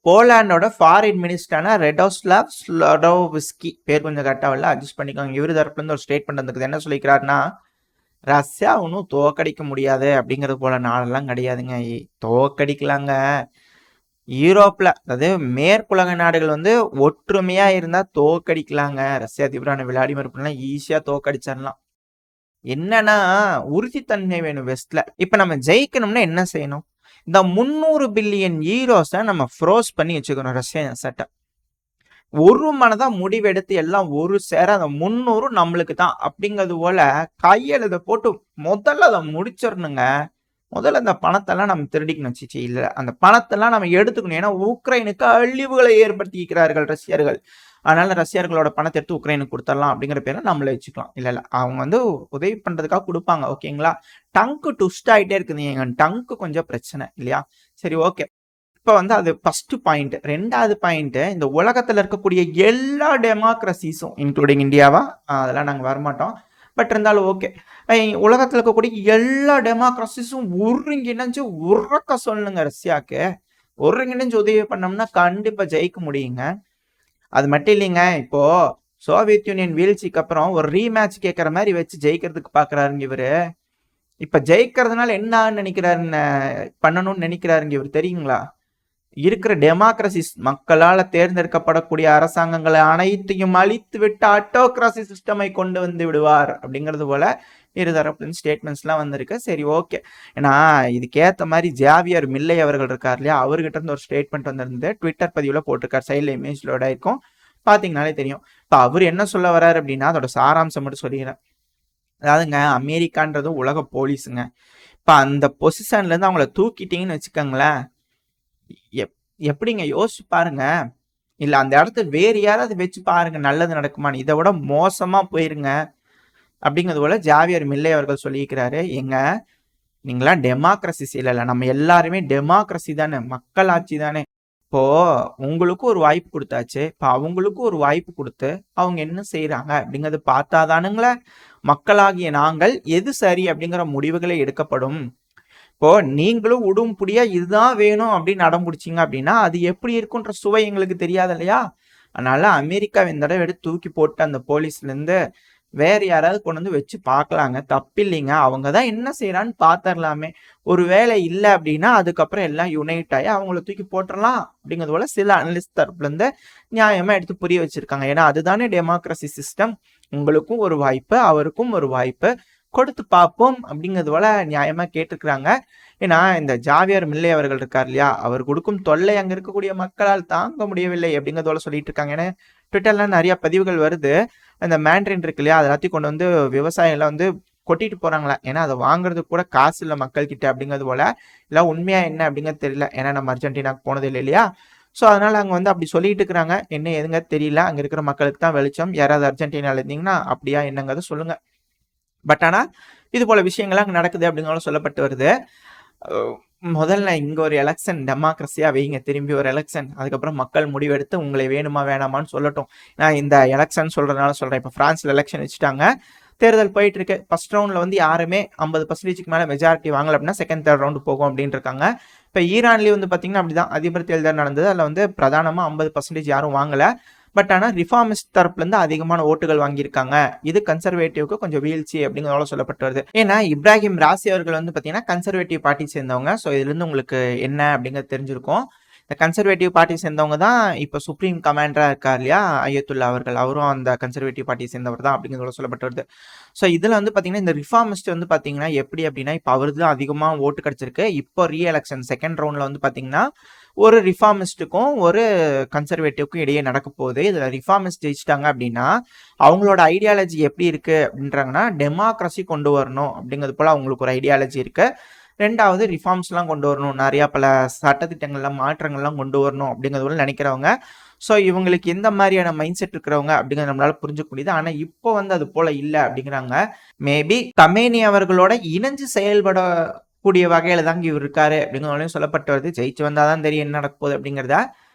போலாண்டோட foreign மினிஸ்டரான ரெடோஸ்லாவ் ஸ்லோடோவிஸ்கி, பேர் கொஞ்சம் கரெக்டாக இல்லை, அட்ஜஸ்ட் பண்ணிக்கோங்க. இவரு தரப்புல இருந்து ஒரு ஸ்டேட்மெண்ட் வந்துருக்குது. என்ன சொல்லிக்கிறாருன்னா, ரஷ்யா ஒன்றும் தோக்கடிக்க முடியாது அப்படிங்கிறது போல நாளெல்லாம் கிடையாதுங்க. தோக்கடிக்கலாங்க. யூரோப்ல, அதாவது மேற்குலக நாடுகள் வந்து ஒற்றுமையா இருந்தா தோக்கடிக்கலாங்க. ரஷ்யா அதிபரான விளாடிமிர் புட்டின்லாம் ஈஸியா தோக்கடிச்சிடலாம். என்னன்னா உறுதித்தன்மை வேணும் வெஸ்ட்ல. இப்ப நம்ம ஜெயிக்கணும்னா என்ன செய்யணும்? இந்த 300 பில்லியன் யூரோஸை நம்ம ஃப்ரோஸ் பண்ணி வச்சுக்கணும். ரஷ்யன் அசட்டை ஒரு மனதா முடிவெடுத்து எல்லாம் ஒரு சேர அந்த 300 நம்மளுக்கு தான் அப்படிங்கிறது போல கையெழுத போட்டு முதல்ல அதை முடிச்சிடணுங்க. முதல்ல அந்த பணத்தெல்லாம் நம்ம திருடிக்கணும். சிச்சி இல்ல, அந்த பணத்தெல்லாம் நம்ம எடுத்துக்கணும். ஏன்னா உக்ரைனுக்கு அழிவுகளை ஏற்படுத்திக்கிறார்கள் ரஷ்யர்கள். அதனால ரஷ்யர்களோட பணத்தை எடுத்து உக்ரைனுக்கு கொடுத்துடலாம் அப்படிங்கிற பேரை நம்மள வச்சுக்கலாம். இல்ல அவங்க வந்து உதவி பண்றதுக்காக கொடுப்பாங்க. ஓகேங்களா? டங்கு டுஸ்ட் ஆகிட்டே இருக்குது. எங்க டங்கு கொஞ்சம் பிரச்சனை இல்லையா? சரி, ஓகே. இப்ப வந்து அது ஃபர்ஸ்ட் பாயிண்ட். ரெண்டாவது பாயிண்ட், இந்த உலகத்துல இருக்கக்கூடிய எல்லா டெமோக்ரஸிஸும் இன்க்ளூடிங் இந்தியாவா, அதெல்லாம் நாங்க வரமாட்டோம். பட் இருந்தாலும் ஓகே, உலகத்துல இருக்கக்கூடிய எல்லா டெமோக்ரஸிஸும் ஒருங்கிணைஞ்சு உறக்க சொல்லுங்க ரஷ்யாவுக்கு. ஒருங்கிணைஞ்சு உதவி பண்ணோம்னா கண்டிப்பா ஜெயிக்க முடியுங்க. அது மட்டும் இல்லைங்க, இப்போ சோவியத் யூனியன் வீழ்ச்சிக்கு அப்புறம் ஒரு ரீமேட்ச் கேட்கற மாதிரி வச்சு ஜெயிக்கிறதுக்கு பாக்குறாருங்க இவரு. இப்ப ஜெயிக்கிறதுனால என்ன நினைக்கிறாருன்னு பண்ணணும்னு நினைக்கிறாருங்க இவர், தெரியுங்களா? இருக்கிற டெமோக்ரஸிஸ், மக்களால் தேர்ந்தெடுக்கப்படக்கூடிய அரசாங்கங்களை அனைத்தையும் அழித்து விட்டு ஆட்டோக்ராசி சிஸ்டமை கொண்டு வந்து விடுவார் அப்படிங்கிறது போல இருதரப்பு ஸ்டேட்மெண்ட்ஸ்லாம் வந்திருக்கு. சரி, ஓகே. ஏன்னா இதுக்கேற்ற மாதிரி ஜாவியர் மில்லை அவர்கள் இருக்கார் இல்லையா, அவர்கிட்ட இருந்து ஒரு ஸ்டேட்மெண்ட் வந்திருந்து ட்விட்டர் பதிவுல போட்டிருக்கார். சைடில் இமேஜ்லோட இருக்கும், பார்த்தீங்கனாலே தெரியும். இப்போ அவர் என்ன சொல்ல வர்றாரு அப்படின்னா, அதோட சாராம்சம் மட்டும் சொல்லிடுறேன். அதாவதுங்க, அமெரிக்கான்றது உலக போலீஸுங்க. இப்போ அந்த பொசிஷன்ல இருந்து அவங்கள தூக்கிட்டீங்கன்னு வச்சுக்கோங்களேன், எப்படிங்க யோசிச்சு பாருங்க. இல்ல அந்த இடத்த வேறு யாராவது வச்சு பாருங்க, நல்லது நடக்குமான்னு. இதை விட மோசமா போயிருங்க அப்படிங்கிறது போல ஜாவியர் மில்லை அவர்கள் சொல்லியிருக்கிறாரு. எங்க நீங்களாம் டெமோக்ரஸி இல்ல, நம்ம எல்லாருமே டெமோக்ரஸி தானே, மக்களாட்சி தானே. இப்போ உங்களுக்கும் ஒரு வாய்ப்பு கொடுத்தாச்சு, இப்போ அவங்களுக்கும் ஒரு வாய்ப்பு கொடுத்து அவங்க என்ன செய்யறாங்க அப்படிங்கறது பார்த்தாதானுங்களே மக்களாகிய நாங்கள் எது சரி அப்படிங்கிற முடிவுகளை எடுக்கப்படும். இப்போ நீங்களும் உடும்புடியா இதுதான் வேணும் அப்படின்னு அடம் பிடிச்சிங்க அப்படின்னா அது எப்படி இருக்குன்ற சுவை எங்களுக்கு தெரியாது இல்லையா? அதனால அமெரிக்காவை இந்த தடவை எடுத்து தூக்கி போட்டு அந்த போலீஸ்ல இருந்து வேற யாராவது கொண்டு வந்து வச்சு பார்க்கலாங்க, தப்பு இல்லைங்க. அவங்க தான் என்ன செய்யறான்னு பாத்திரலாமே. ஒரு வேலை இல்லை அப்படின்னா அதுக்கப்புறம் எல்லாம் யுனைட் ஆகி அவங்கள தூக்கி போட்டுடலாம் அப்படிங்கிறது போல சில அனலிஸ்ட் தரப்புல இருந்து நியாயமா எடுத்து புரிய வச்சிருக்காங்க. ஏன்னா அதுதானே டெமோக்ரஸி சிஸ்டம். உங்களுக்கும் ஒரு வாய்ப்பு, அவருக்கும் ஒரு வாய்ப்பு கொடுத்து பார்ப்போம் அப்படிங்கிறது போல நியாயமா கேட்டுக்கிறாங்க. ஏன்னா இந்த ஜாவியர் மில்லை அவர்கள் இருக்கார் இல்லையா, அவர் கொடுக்கும் தொல்லை அங்க இருக்கக்கூடிய மக்களால் தாங்க முடியவில்லை அப்படிங்கிறது போல சொல்லிட்டு இருக்காங்க. ஏன்னா ட்விட்டர்ல நிறைய பதிவுகள் வருது, அந்த மேண்ட்ரின் இருக்கு இல்லையா, அதை எல்லாத்தையும் கொண்டு வந்து விவசாயிகளை வந்து கொட்டிட்டு போறாங்களா. ஏன்னா அதை வாங்குறதுக்கு கூட காசு இல்லை மக்கள் கிட்ட அப்படிங்கிறது போல. இல்லை உண்மையா என்ன அப்படிங்கிறது தெரியல, ஏன்னா நம்ம அர்ஜென்டினாக்கு போனது இல்லை இல்லையா. ஸோ அதனால அங்கே வந்து அப்படி சொல்லிட்டு இருக்கிறாங்க. என்ன எதுங்க தெரியல, அங்கே இருக்கிற மக்களுக்கு தான் வெளிச்சம். யாராவது அர்ஜென்டினால இருந்தீங்கன்னா அப்படியா என்னங்கிறத சொல்லுங்க. பட் ஆனால் இது போல விஷயங்கள்லாம் அங்கே நடக்குது அப்படிங்கிறத சொல்லப்பட்டு வருது. முதல்ல இங்கே ஒரு எலெக்ஷன் டெமோக்ரஸியாக வைங்க, திரும்பி ஒரு எலெக்ஷன், அதுக்கப்புறம் மக்கள் முடிவெடுத்து உங்களை வேணுமா வேணாமான்னு சொல்லட்டும். நான் இந்த எலெக்ஷன் சொல்கிறதுனால சொல்கிறேன். இப்போ ஃப்ரான்ஸில் எலெக்ஷன் வச்சுட்டாங்க, தேர்தல் போயிட்டு இருக்கு. ஃபர்ஸ்ட் ரவுண்டில் வந்து யாருமே 50% மேலே மெஜாரிட்டி வாங்கல அப்படின்னா செகண்ட் தேர்ட் ரவுண்டு போகும் அப்படின்னு இருக்காங்க. இப்போ ஈரான்லேயும் வந்து பார்த்தீங்கன்னா அப்படிதான் அதிபர் தேர்தல் நடந்தது. அதில் வந்து பிரதானமாக 50% யாரும் வாங்கலை. பட் ஆனால் ரிஃபார்மிஸ்ட் தரப்புலேருந்து அதிகமான ஓட்டுகள் வாங்கியிருக்காங்க. இது கன்சர்வேட்டிவ்க்கு கொஞ்சம் வீழ்ச்சி அப்படிங்கிறதோட சொல்லப்பட்டு வருது. ஏன்னா இப்ராஹிம் ராசி அவர்கள் வந்து பார்த்தீங்கன்னா கன்சர்வேட்டிவ் பார்ட்டி சேர்ந்தவங்க. ஸோ இதுலேருந்து உங்களுக்கு என்ன அப்படிங்கிறது தெரிஞ்சிருக்கும். இந்த கன்சர்வேட்டிவ் பார்ட்டி சேர்ந்தவங்க தான் இப்போ சுப்ரீம் கமாண்டராக இருக்கார் இல்லையா அயத்துல்லா அவர்கள், அவரும் அந்த கன்சர்வேட்டிவ் பார்ட்டி சேர்ந்தவர் தான் அப்படிங்கிறதோட சொல்லப்பட்டு வருது. ஸோ இதில் வந்து பார்த்தீங்கன்னா இந்த ரிஃபார்மிஸ்ட் வந்து பார்த்தீங்கன்னா எப்படி அப்படின்னா, இப்போ அவருக்கு தான் அதிகமாக ஓட்டு கிடச்சிருக்கு. இப்போ ரீஎலெக்ஷன் செகண்ட் ரவுண்டில் வந்து பார்த்தீங்கன்னா ஒரு ரிஃபார்மிஸ்ட்டுக்கும் ஒரு கன்சர்வேட்டிவ்க்கும் இடையே நடக்க போகுது. இதில் ரிஃபார்மிஸ்ட் ஜெயிச்சிட்டாங்க அப்படின்னா அவங்களோட ஐடியாலஜி எப்படி இருக்கு அப்படின்றாங்கன்னா, டெமோக்ரஸி கொண்டு வரணும் அப்படிங்கிறது போல அவங்களுக்கு ஒரு ஐடியாலஜி இருக்கு. ரெண்டாவது ரிஃபார்ம்ஸ்லாம் கொண்டு வரணும், நிறையா பல சட்டத்திட்டங்கள்லாம் மாற்றங்கள்லாம் கொண்டு வரணும் அப்படிங்கிறது போல நினைக்கிறவங்க. ஸோ இவங்களுக்கு எந்த மாதிரியான மைண்ட் செட் இருக்கிறவங்க அப்படிங்கிறது நம்மளால புரிஞ்சுக்க முடியுது. ஆனால் இப்போ வந்து அது போல இல்லை அப்படிங்கிறாங்க. மேபி கமேனி அவர்களோட இணைஞ்சு செயல்பட கூடிய வகையில தாங்க இவர் இருக்காரு அப்படிங்கிறதையும் சொல்லப்பட்டு வருது. ஜெயிச்சு வந்தாதான் தெரியும் என்ன நடக்க போகுது அப்படிங்கிறத.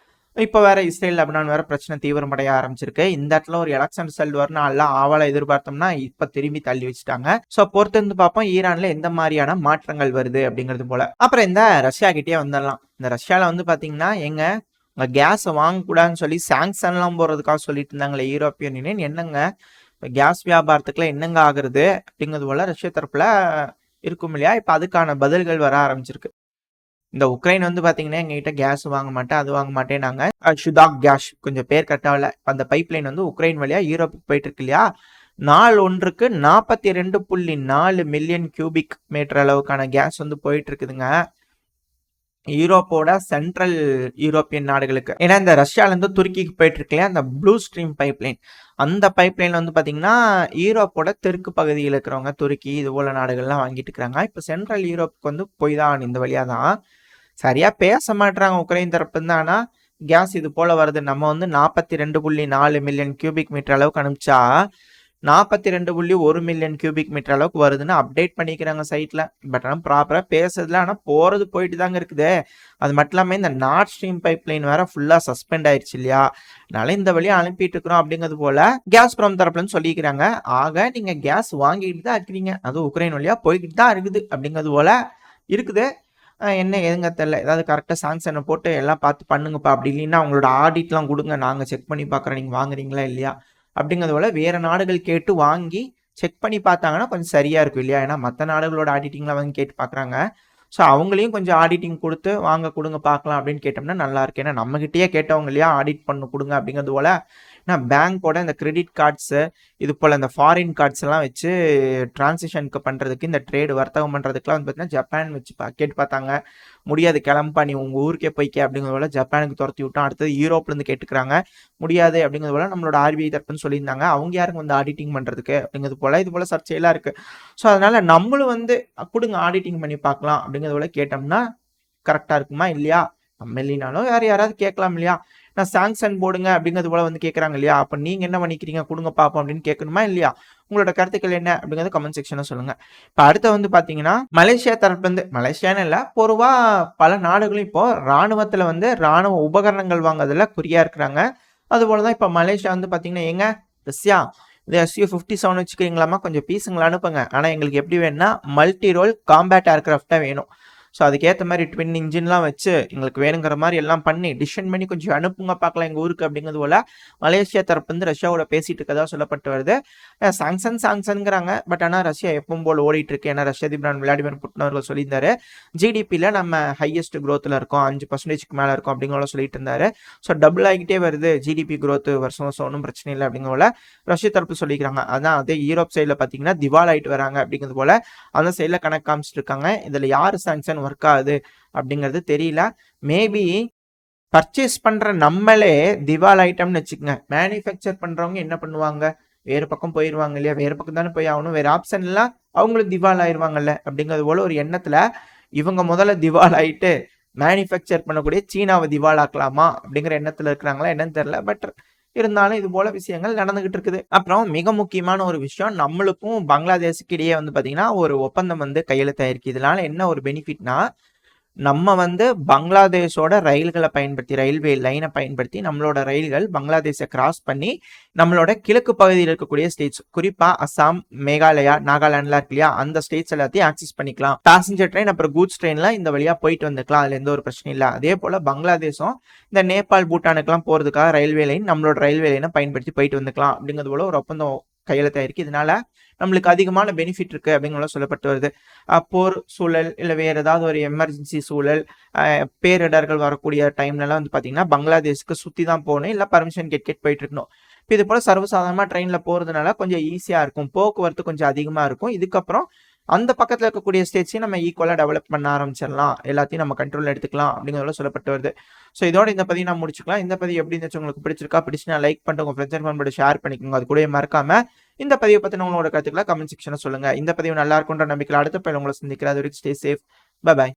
இப்போ வேற இஸ்ரேல் லெபனான் வேற பிரச்சனை தீவிரமடைய ஆரம்பிச்சிருக்கு. இந்த இடத்துல ஒரு எலெக்ஷன் ரிசல்ட் வரணும் எல்லாம் ஆவலை எதிர்பார்த்தோம்னா இப்ப திரும்பி தள்ளி வச்சுட்டாங்க. ஸோ பொறுத்து இருந்து பார்ப்போம் ஈரான்ல எந்த மாதிரியான மாற்றங்கள் வருது அப்படிங்கிறது போல. அப்புறம் இந்த ரஷ்யா கிட்டே வந்துடலாம். இந்த ரஷ்யால வந்து பாத்தீங்கன்னா எங்க கேஸை வாங்கக்கூடாதுன்னு சொல்லி சாங்ஷன்லாம் போடுறதுக்காக சொல்லிட்டு இருந்தாங்களே யூரோப்பியன் யூனியன். என்னங்க இப்போ கேஸ் வியாபாரத்துக்குலாம் என்னங்க ஆகுறது அப்படிங்கிறது போல ரஷ்யா தரப்புல இருக்கும் இல்லையா? இப்போ அதுக்கான பதில்கள் வர ஆரம்பிச்சிருக்கு. இந்த உக்ரைன் வந்து பார்த்தீங்கன்னா எங்ககிட்ட கேஸ் வாங்க மாட்டேன், அது வாங்க மாட்டேன். நாங்கள் ஷுதாக் கேஸ் கொஞ்சம் பேர் கட்டாவில் அந்த பைப் லைன் வந்து உக்ரைன் வழியாக யூரோப்புக்கு போயிட்டு இருக்கு இல்லையா? நாள் ஒன்றுக்கு 42.4 மில்லியன் கியூபிக் மீட்டர் அளவுக்கான கேஸ் வந்து போயிட்டு இருக்குதுங்க யூரோப்போட சென்ட்ரல் யூரோப்பியன் நாடுகளுக்கு. ஏன்னா இந்த ரஷ்யாவிலேருந்து துருக்கிக்கு போயிட்டு இருக்கலையா அந்த ப்ளூ ஸ்ட்ரீம் பைப்லைன், அந்த பைப்லைன் வந்து பார்த்தீங்கன்னா யூரோப்போட தெற்கு பகுதியில் இருக்கிறவங்க துருக்கி இது போல நாடுகள்லாம் வாங்கிட்டு இருக்கிறாங்க. இப்போ சென்ட்ரல் யூரோப்புக்கு வந்து போய் தான் இந்த வழியாக தான். சரியாக பேச மாட்டுறாங்க உக்ரைன் தரப்பு தான். ஆனால் கேஸ் இது போல் வருது. நம்ம வந்து 42.4 மில்லியன் கியூபிக் மீட்டர் அளவுக்கு அனுப்பிச்சா 42.1 மில்லியன் கியூபிக் மீட்டர் அளவுக்கு வருதுன்னு அப்டேட் பண்ணிக்கிறாங்க சைட்டில். பட் ஆனால் ப்ராப்பராக பேசுறதுல ஆனால் போகிறது போயிட்டு தாங்க இருக்குது. அது மட்டும் இல்லாமல் இந்த நார்த் ஸ்ட்ரீம் பைப் லைன் வேற ஃபுல்லாக சஸ்பெண்ட் ஆயிடுச்சு இல்லையா? அதனால இந்த வழியாக அனுப்பிட்டு இருக்கிறோம் அப்படிங்கிறது போல கேஸ் ப்ரோம் தரப்புலன்னு சொல்லிக்கிறாங்க. ஆக நீங்கள் கேஸ் வாங்கிட்டு தான் இருக்கிறீங்க, அது உக்ரைன் வழியாக போய்கிட்டு தான் இருக்குது அப்படிங்கிறது போல இருக்குது. என்ன எதுங்க தெரில, ஏதாவது கரெக்டாக சாங்ஷனை போட்டு எல்லாம் பார்த்து பண்ணுங்கப்பா. அப்படி இல்லைன்னா அவங்களோட ஆடிட்லாம் கொடுங்க, நாங்கள் செக் பண்ணி பார்க்குறோம் நீங்கள் வாங்குறீங்களா இல்லையா அப்படிங்கிறது போல வேறு நாடுகள் கேட்டு வாங்கி செக் பண்ணி பார்த்தாங்கன்னா கொஞ்சம் சரியாக இருக்கும் இல்லையா? ஏன்னா மற்ற நாடுகளோட ஆடிட்டிங்லாம் வாங்கி கேட்டு பார்க்குறாங்க. ஸோ அவங்களையும் கொஞ்சம் ஆடிட்டிங் கொடுத்து வாங்க கொடுங்க பார்க்கலாம் அப்படின்னு கேட்டோம்னா நல்லா இருக்கு. ஏன்னா நம்மகிட்டயே கேட்டவங்க இல்லையா ஆடிட் பண்ண கொடுங்க அப்படிங்கிறது போல. ஏன்னா பேங்க்கோட இந்த கிரெடிட் கார்ட்ஸு இது போல் இந்த ஃபாரின் கார்ட்ஸ் எல்லாம் வச்சு டிரான்சிஷனுக்கு பண்ணுறதுக்கு இந்த ட்ரேடு வர்த்தகம் பண்ணுறதுக்குலாம் வந்து பார்த்தீங்கன்னா ஜப்பான் வச்சு கேட்டு பார்த்தாங்க. முடியாது, கிளம்பா நீ உங்கள் ஊருக்கே போய்க்க அப்படிங்கிறது போல ஜப்பானுக்கு துரத்தி விட்டோம். அடுத்தது யூரோப்லேருந்து கேட்டுக்கிறாங்க, முடியாது அப்படிங்கிறது போல நம்மளோட ஆர்பிஐ தரப்புன்னு சொல்லியிருந்தாங்க. அவங்க யாருங்க வந்து ஆடிட்டிங் பண்ணுறதுக்கு அப்படிங்கிறது போல் இது போல் சர்ச்சையெல்லாம் இருக்குது. ஸோ அதனால் நம்மளும் வந்து கொடுங்க ஆடிட்டிங் பண்ணி பார்க்கலாம் அப்படிங்கிறது போல கேட்டோம்னா கரெக்டாக இருக்குமா இல்லையா? நம்ம இல்லைனாலும் வேறு யாராவது கேட்கலாம் இல்லையா? நான் சாங்ஷன் போடுங்க அப்படிங்கிறது போல வந்து கேட்குறாங்க இல்லையா? அப்போ நீங்கள் என்ன பண்ணிக்கிறீங்க, கொடுங்க பார்ப்போம் அப்படின்னு கேட்கணுமா இல்லையா? உங்களோட கருத்துக்கள் என்ன அப்படிங்கிறது கமெண்ட் செக்ஷனில் சொல்லுங்கள். இப்போ அடுத்து வந்து பார்த்தீங்கன்னா மலேசியா தரப்புலேருந்து, மலேசியான்னு இல்லை பொதுவாக பல நாடுகளும் இப்போ இராணுவத்தில் வந்து இராணுவ உபகரணங்கள் வாங்குறதுல குறியாக இருக்கிறாங்க. அதுபோல தான் இப்போ மலேசியா வந்து பார்த்தீங்கன்னா எங்க ரஷ்யா இது SU-57 வச்சுக்கிறீங்களாமா, கொஞ்சம் பீஸுங்களை அனுப்புங்க. ஆனால் எங்களுக்கு எப்படி வேணும்னா மல்டி ரோல் காம்பேட் ஏர்கிராஃப்டாக வேணும். ஸோ அதுக்கேற்ற மாதிரி ட்வின் இன்ஜின்லாம் வச்சு எங்களுக்கு வேணுங்கிற மாதிரி எல்லாம் பண்ணி டிசைன் பண்ணி கொஞ்சம் அனுப்புங்க பார்க்கலாம் எங்கள் ஊருக்கு அப்படிங்கிறது போல் மலேசியா தரப்பு வந்து ரஷ்யாவோட பேசிட்டு இருக்கதா சொல்லப்பட்டு வருது. சாங்ஷன்ங்கிறாங்க. பட் ஆனால் ரஷ்யா எப்பவும் போல் ஓடிட்டு இருக்கு. ஏன்னா ரஷ்ய அதிபர் விளாடிமிர் புட்டின் அவர்கள் சொல்லியிருந்தாரு ஜிடிபியில் நம்ம ஹையஸ்ட் க்ரோத்தில் இருக்கோம், 5% மேலே இருக்கும் அப்படிங்கிற சொல்லிட்டு இருந்தாரு. ஸோ டபுள் ஆகிட்டே வருது ஜிடிபி க்ரோத் வருஷம் வருஷம், ஒன்றும் பிரச்சனை இல்லை அப்படிங்கிற போல ரஷ்ய தரப்பு சொல்லிக்கிறாங்க. அதான் அதே யூரோப் சைடில் பார்த்தீங்கன்னா திவால் ஆகிட்டு வராங்க அப்படிங்கிறது போல அந்த சைடில் கணக்கு காமிச்சிட்டு இருக்காங்க. இதில் யார் சாங்ஷன் ஒர்க் ஆகுது அப்படிங்கிறது தெரியல. மேபி பர்ச்சேஸ் பண்ற நம்மளே திவால் ஐட்டம்னு வச்சுக்கோங்க, மேனுஃபேக்சர் பண்றவங்க என்ன பண்ணுவாங்க, வேறு பக்கம் போயிடுவாங்க இல்லையா? வேறு பக்கம் தானே போய் ஆகணும், வேறு ஆப்ஷன் எல்லாம் அவங்களும் திவால் ஆயிடுவாங்கல்ல அப்படிங்கிறது போல ஒரு எண்ணத்துல இவங்க முதல்ல திவால் ஆயிட்டு மேனுஃபேக்சர் பண்ணக்கூடிய சீனாவை திவால் ஆக்கலாமா அப்படிங்கிற எண்ணத்துல இருக்கிறாங்களா என்னன்னு தெரியல. பட் இருந்தாலும் இது போல விஷயங்கள் நடந்துகிட்டு இருக்குது. அப்புறம் மிக முக்கியமான ஒரு விஷயம், நம்மளுக்கும் பங்களாதேஷுக்கு இடையே வந்து பாத்தீங்கன்னா ஒரு ஒப்பந்தம் வந்து கையெழுத்தாயிருக்கு. இதனால என்ன ஒரு பெனிஃபிட்னா, நம்ம வந்து பங்களாதேஷோட ரயில்களை பயன்படுத்தி ரயில்வே லைனை பயன்படுத்தி நம்மளோட ரயில்கள் பங்களாதேஷை கிராஸ் பண்ணி நம்மளோட கிழக்கு பகுதியில் இருக்கக்கூடிய ஸ்டேட்ஸ், குறிப்பா அசாம், மேகாலயா, நாகாலாண்ட்லாம் இருக்கு இல்லையா, அந்த ஸ்டேட்ஸ் எல்லாத்தையும் ஆக்சஸ் பண்ணிக்கலாம். பேசஞ்சர் ட்ரெயின் அப்புறம் கூட்ஸ் ட்ரெயின்லாம் இந்த வழியா போயிட்டு வந்துக்கலாம், அதுல எந்த ஒரு பிரச்சனையும் இல்லை. அதே போல பங்களாதேஷும் இந்த நேபாள் பூட்டானுக்குலாம் போறதுக்காக ரயில்வே லைன் நம்மளோட ரயில்வே லைனை பயன்படுத்தி போயிட்டு வந்துக்கலாம் அப்படிங்கிறது போல ஒரு ஒப்பந்தம் கையெழுத்தாயிருக்கு. இதனால நம்மளுக்கு அதிகமான பெனிஃபிட் இருக்கு அப்படிங்கிற சொல்லப்பட்டு வருது. போர் சூழல் இல்லை வேற ஏதாவது ஒரு எமர்ஜென்சி சூழல், பேரிடர்கள் வரக்கூடிய டைம்லலாம் வந்து பார்த்தீங்கன்னா பங்களாதேஷ்க்கு சுற்றி தான் போகணும், இல்லை பர்மிஷன் கேட் போயிட்டு இருக்கணும். இப்போ இது போல சர்வசாதாரணமாக ட்ரெயினில் போகிறதுனால கொஞ்சம் ஈஸியாக இருக்கும், போக்குவரத்து கொஞ்சம் அதிகமாக இருக்கும். இதுக்கப்புறம் அந்த பக்கத்தில் இருக்கக்கூடிய ஸ்டேட்ஸையும் நம்ம ஈக்குவலாக டெவலப் பண்ண ஆரம்பிச்சிடலாம், எல்லாத்தையும் நம்ம கண்ட்ரோல் எடுத்துக்கலாம் அப்படிங்கிறத சொல்லப்பட்டு வருது. ஸோ இதோட இந்த பதிவு நான் முடிச்சுக்கலாம். இந்த பதிவு எப்படி இருந்துச்சு, உங்களுக்கு பிடிச்சிருக்கா, பிடிச்சுனா லைக் பண்ணிட்டு உங்கள் ஃப்ரெண்ட்ஸ் அண்ட் ஃபேமிலியோட ஷேர் பண்ணிக்கோங்க. அது கூட மறக்காம இந்த பதிவை பற்றின உங்களோட கருத்துக்களை கமெண்ட் செக்ஷனில் சொல்லுங்கள். இந்த பதிவு நல்லா இருக்குன்ற நம்பிக்கையில் அடுத்த பதிவு உங்களை சந்திக்கிறேன். அது வரைக்கும் ஸ்டே சேஃப், பை பாய்.